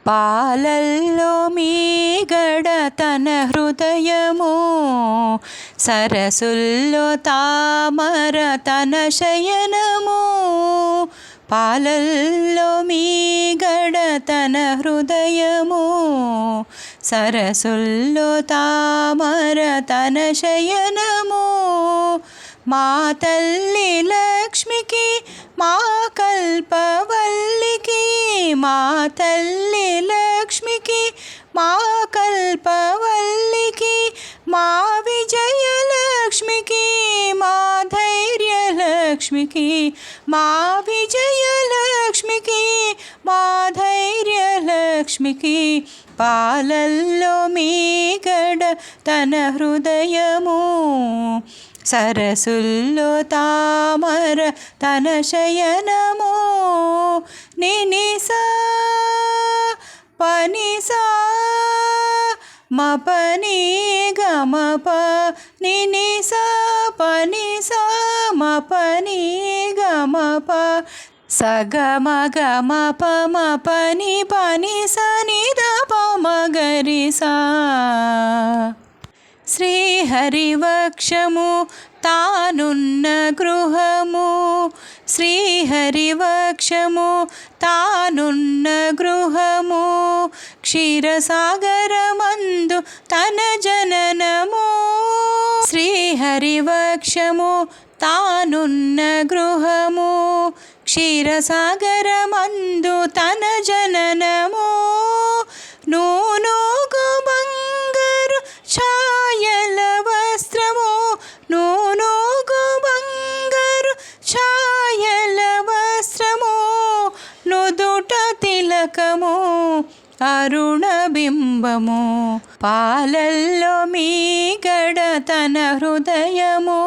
పాలల్లో మీగడ తన హృదయము, సరసుల్లో తామర తన శయనము. పాలల్లో మీగడ తన హృదయము, సరసుల్లో తామర తన శయనము. మా తల్లి లక్ష్మికి మా కల్పవల్లికి, మా తల్లి లక్ష్మికి మా కల్పవల్లికి, మా విజయలక్ష్మికి మా ధైర్యలక్ష్మికి, మా విజయలక్ష్మికి మా ధైర్యలక్ష్మికి. పాలల్లో మీగడ తన హృదయము, సరసుల్లో తామర తన శయనము. నినిసా పనిసా మపని గమప, నినిసా పనిసా మపని గమప, సగమ గమప మపని పని సనిదప మగరిసా. శ్రీహరివక్షము తానున్న గృహము, శ్రీహరివక్షము తానున్న గృహము, క్షీరసాగరమందు తన జననము. శ్రీహరివక్షము తానున్న గృహము, క్షీరసాగరమందు తన జననము. నూనూగు బంగారు ఛాయల వస్త్రము, నూనూగు బంగారు ఛాయల వస్త్రము, నుదుట తిలకము అరుణబింబము. పాలల్లో మీగడ తన హృదయము,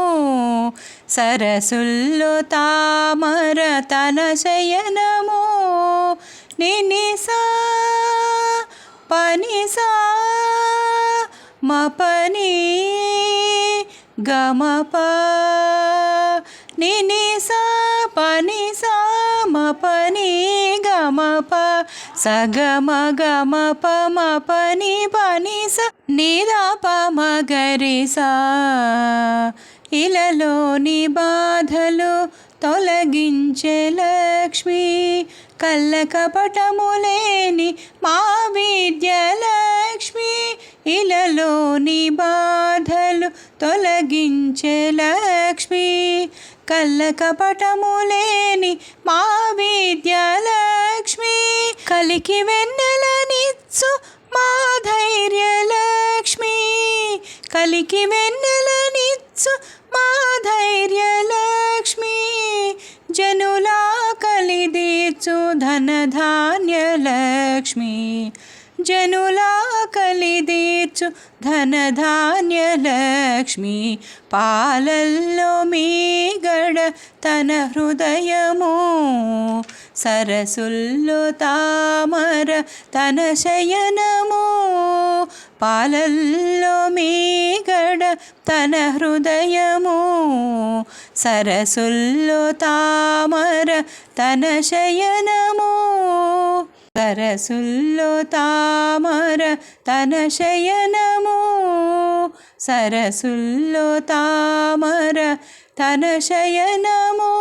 సరసుల్లో తామర తన శయనము. నినిసా పనిసా మపని గమప, నినిసా పనిసా మపని గమప, సగమ గమప మపని పనిస నిదప మగరిసా. ఇలలోని బాధలు తొలగించే లక్ష్మి, కళ్ళ కపటములేని మా విద్యలక్ష్మి. ఇలలోని బాధలు తొలగించే లక్ష్మి, కళ్ళ కపటములేని మా విద్యలక్ష్మి. కలికి వెన్నెలనిచ్చు మా ధైర్యలక్ష్మి, కలికి వెన్నెలనిచ్చు మా ధైర్యలక్ష్మి. జనులా కలిదీర్చు ధనధాన్యలక్ష్మి, జనులా కలిదీర్చు ధనధాన్యలక్ష్మి. పాలల్లో మీగడ తన హృదయము, సరసుల్లో తామర తన శయనము. పాలల్లో మీగడ తన హృదయము, సరసుల్లో తామర తన శయనము. సరసుల్లో తామర తన శయనము, సరసుల్లో తామర తన శయనము.